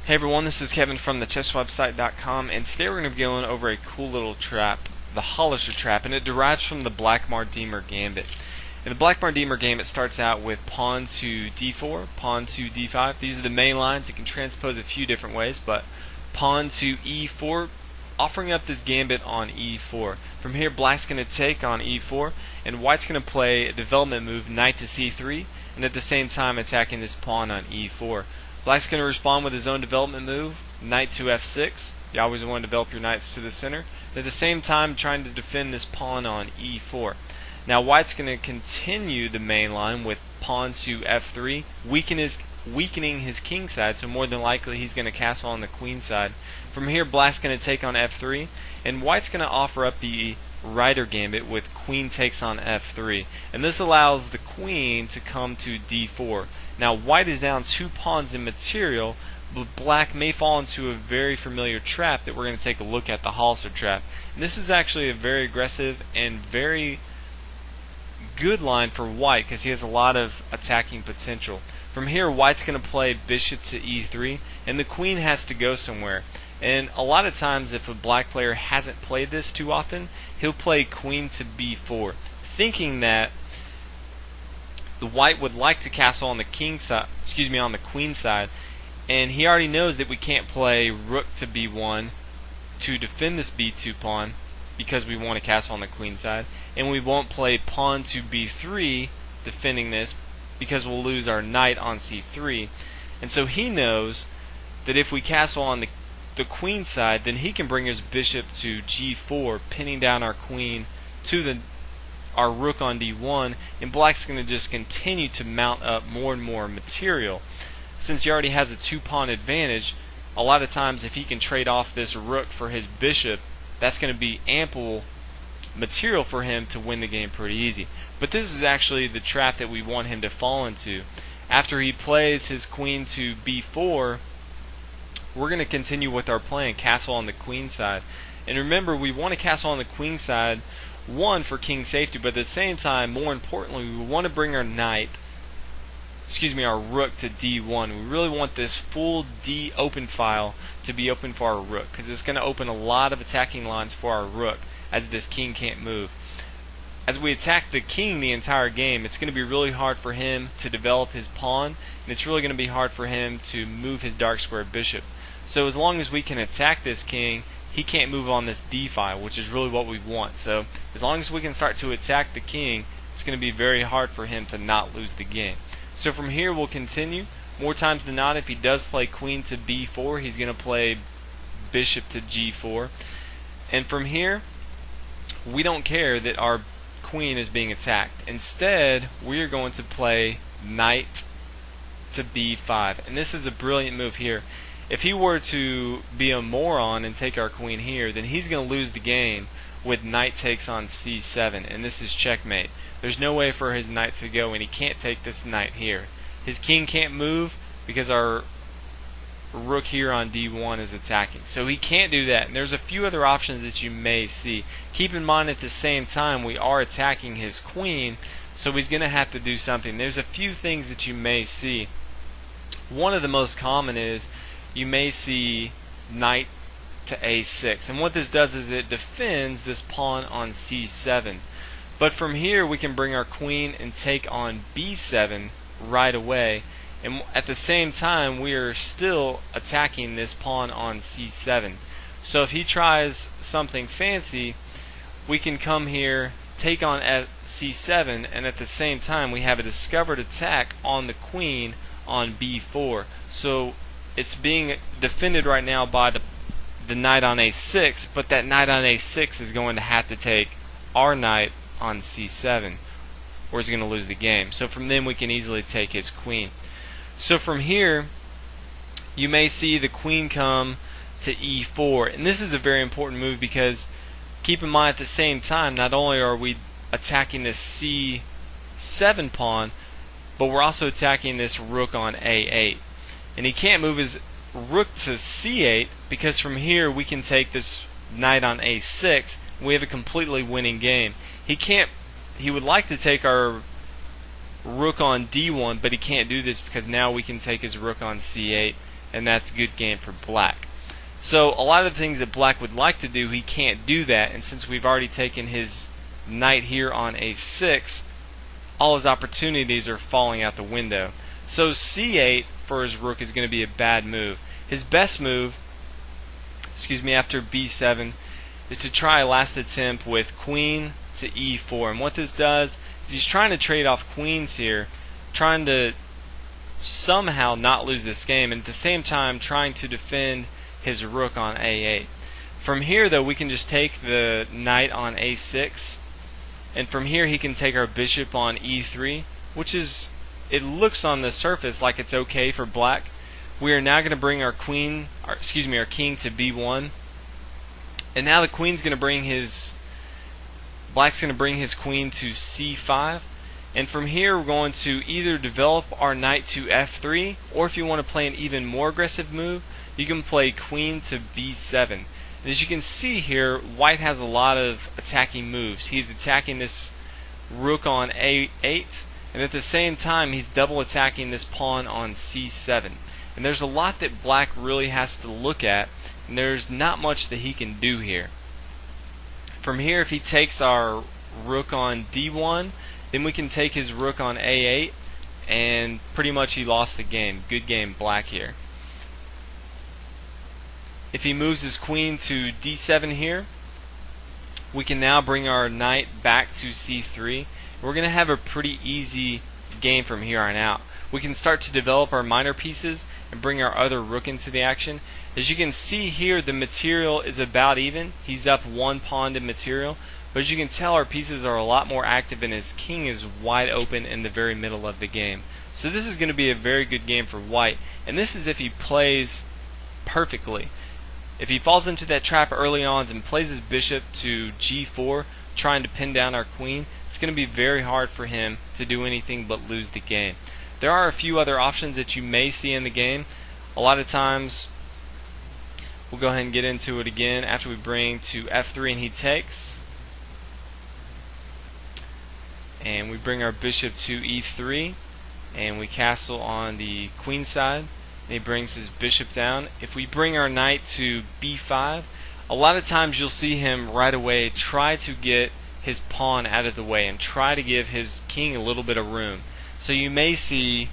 Hey everyone, this is Kevin from thechesswebsite.com, and today we're going to be going over a cool little trap, the Halosar trap, and it derives from the Black-Mardemer gambit. In the Black-Mardemer gambit, it starts out with pawn to d4, pawn to d5. These are the main lines. You can transpose a few different ways, but pawn to e4, offering up this gambit on e4. From here, black's going to take on e4, and white's going to play a development move, knight to c3, and at the same time attacking this pawn on e4. Black's going to respond with his own development move, knight to f6. You always want to develop your knights to the center. And at the same time, trying to defend this pawn on e4. Now, white's going to continue the main line with pawn to f3, weakening his king side, so more than likely he's going to castle on the queen side. From here, black's going to take on f3, and white's going to offer up the Rider gambit with queen takes on f3, and this allows the queen to come to d4. Now white is down 2 pawns in material, but black may fall into a very familiar trap that we're going to take a look at, the Halosar trap. And this is actually a very aggressive and very good line for white because he has a lot of attacking potential. From here, white's going to play bishop to e3, and the queen has to go somewhere. And a lot of times, if a black player hasn't played this too often, he'll play queen to b4, thinking that the white would like to castle on the king side, on the queen side, and he already knows that we can't play rook to b1 to defend this b2 pawn because we want to castle on the queen side, and we won't play pawn to b3 defending this because we'll lose our knight on c3. And so he knows that if we castle on the queen side, then he can bring his bishop to g4, pinning down our queen to our rook on d1, and black's going to just continue to mount up more and more material. Since he already has a 2-pawn advantage, a lot of times if he can trade off this rook for his bishop, that's going to be ample material for him to win the game pretty easy. But this is actually the trap that we want him to fall into. After he plays his queen to b4, we're going to continue with our plan, castle on the queen side. And remember, we want to castle on the queen side, one, for king safety, but at the same time, more importantly, we want to bring our our rook to d1. We really want this full d open file to be open for our rook, because it's going to open a lot of attacking lines for our rook, as this king can't move. As we attack the king the entire game, it's going to be really hard for him to develop his pawn, and it's really going to be hard for him to move his dark square bishop. So as long as we can attack this king, he can't move on this d file, which is really what we want. So as long as we can start to attack the king, it's going to be very hard for him to not lose the game. So from here, we'll continue. More times than not, if he does play queen to b4, he's going to play bishop to g4. And from here, we don't care that our queen is being attacked. Instead, we are going to play knight to b5. And this is a brilliant move here. If he were to be a moron and take our queen here, then he's going to lose the game with knight takes on c7, and this is checkmate. There's no way for his knight to go, and he can't take this knight here. His king can't move because our rook here on d1 is attacking. So he can't do that, and there's a few other options that you may see. Keep in mind at the same time we are attacking his queen, so he's going to have to do something. There's a few things that you may see. One of the most common is you may see knight to a6, and what this does is it defends this pawn on c7. But from here we can bring our queen and take on b7 right away, and at the same time we are still attacking this pawn on c7. So if he tries something fancy, we can come here, take on c7, and at the same time we have a discovered attack on the queen on b4. So it's being defended right now by the knight on a6, but that knight on a6 is going to have to take our knight on c7, or he's going to lose the game. So from then we can easily take his queen. So from here, you may see the queen come to e4, and this is a very important move because keep in mind at the same time, not only are we attacking this c7 pawn, but we're also attacking this rook on a8. And he can't move his rook to c8 because from here we can take this knight on a6. We have a completely winning game. He would like to take our rook on d1, but he can't do this because now we can take his rook on c8 and that's a good game for black. So a lot of the things that black would like to do, he can't do that, and since we've already taken his knight here on a6, all his opportunities are falling out the window. So c8 for his rook is going to be a bad move. His best move, after b7, is to try a last attempt with queen to e4. And what this does is he's trying to trade off queens here, trying to somehow not lose this game, and at the same time trying to defend his rook on a8. From here, though, we can just take the knight on a6, and from here he can take our bishop on e3, which is, it looks on the surface like it's okay for black. We are now going to bring our king to b1, and now the queen's going to bring black's going to bring his queen to c5, and from here we're going to either develop our knight to f3, or if you want to play an even more aggressive move, you can play queen to b7. And as you can see here, white has a lot of attacking moves. He's attacking this rook on a8, and at the same time he's double attacking this pawn on c7. And there's a lot that black really has to look at, and there's not much that he can do here. From here, if he takes our rook on d1, then we can take his rook on a8, and pretty much he lost the game. Good game, black here. If he moves his queen to d7 here, we can now bring our knight back to c3. We're going to have a pretty easy game from here on out. We can start to develop our minor pieces and bring our other rook into the action. As you can see here, the material is about even. He's up one pawn to material, but as you can tell, our pieces are a lot more active and his king is wide open in the very middle of the game. So this is going to be a very good game for white, and this is if he plays perfectly. If he falls into that trap early on and plays his bishop to g4, trying to pin down our queen, it's going to be very hard for him to do anything but lose the game. There are a few other options that you may see in the game. A lot of times, we'll go ahead and get into it again after we bring to f3 and he takes. And we bring our bishop to e3, and we castle on the queen side. And he brings his bishop down. If we bring our knight to b5, a lot of times you'll see him right away try to get his pawn out of the way and try to give his king a little bit of room. So you may see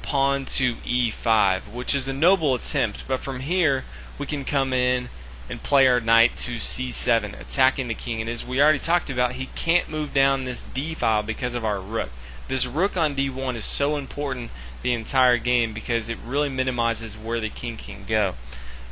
pawn to e5, which is a noble attempt, but from here we can come in and play our knight to c7, attacking the king. And as we already talked about, he can't move down this d file because of our rook. This rook on d1 is so important the entire game because it really minimizes where the king can go.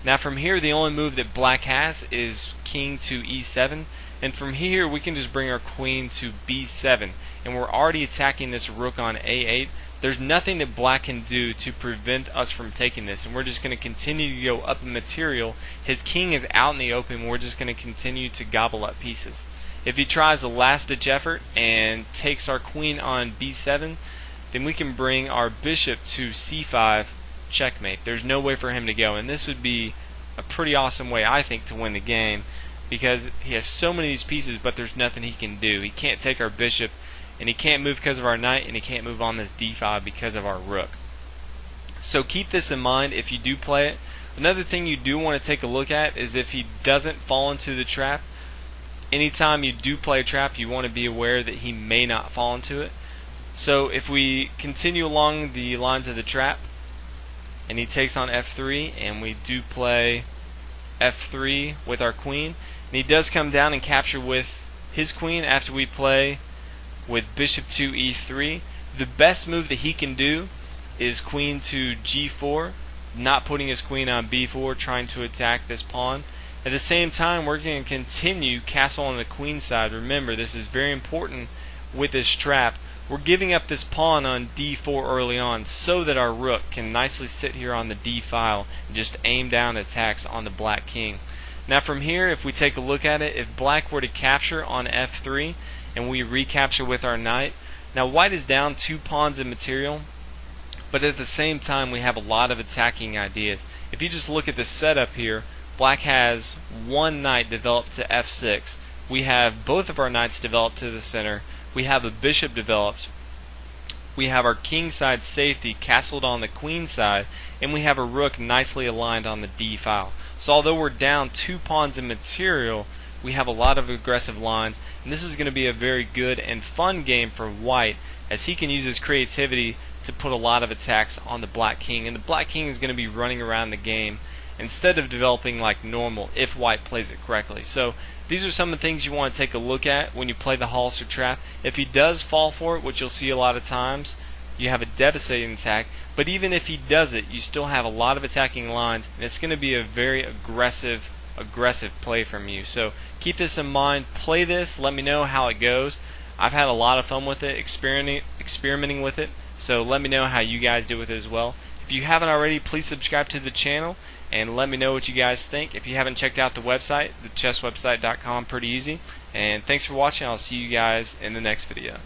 Now from here, the only move that black has is king to e7, and from here we can just bring our queen to b7, and we're already attacking this rook on a8. There's nothing that black can do to prevent us from taking this, and we're just going to continue to go up in material. His king is out in the open, we're just going to continue to gobble up pieces. If he tries a last-ditch effort and takes our queen on b7, then we can bring our bishop to c5, checkmate. There's no way for him to go, and this would be a pretty awesome way, I think, to win the game, because he has so many of these pieces, but there's nothing he can do. He can't take our bishop, and he can't move because of our knight, and he can't move on this d5 because of our rook. So keep this in mind if you do play it. Another thing you do want to take a look at is if he doesn't fall into the trap. Anytime you do play a trap, you want to be aware that he may not fall into it. So if we continue along the lines of the trap, and he takes on f3, and we do play f3 with our queen, and he does come down and capture with his queen after we play with bishop to e3, the best move that he can do is queen to g4, not putting his queen on b4, trying to attack this pawn. At the same time, we're going to continue castle on the queen side. Remember, this is very important with this trap. We're giving up this pawn on d4 early on so that our rook can nicely sit here on the d file and just aim down attacks on the black king. Now from here, if we take a look at it, if black were to capture on f3 and we recapture with our knight, now white is down 2 pawns in material, but at the same time we have a lot of attacking ideas. If you just look at the setup here, black has one knight developed to f6. We have both of our knights developed to the center. We have a bishop developed. we have our king side safety castled on the queen side, and we have a rook nicely aligned on the d file. So although we're down 2 pawns in material, we have a lot of aggressive lines, and this is going to be a very good and fun game for white, as he can use his creativity to put a lot of attacks on the black king, and the black king is going to be running around the game instead of developing like normal if white plays it correctly. So these are some of the things you want to take a look at when you play the Halosar trap. If he does fall for it, which you'll see a lot of times, you have a devastating attack, but even if he does it, you still have a lot of attacking lines, and it's going to be a very aggressive play from you. So keep this in mind, play this, let me know how it goes. I've had a lot of fun with it, experimenting with it, so let me know how you guys do with it as well. If you haven't already, please subscribe to the channel and let me know what you guys think. If you haven't checked out the website, thechesswebsite.com, pretty easy. And thanks for watching. I'll see you guys in the next video.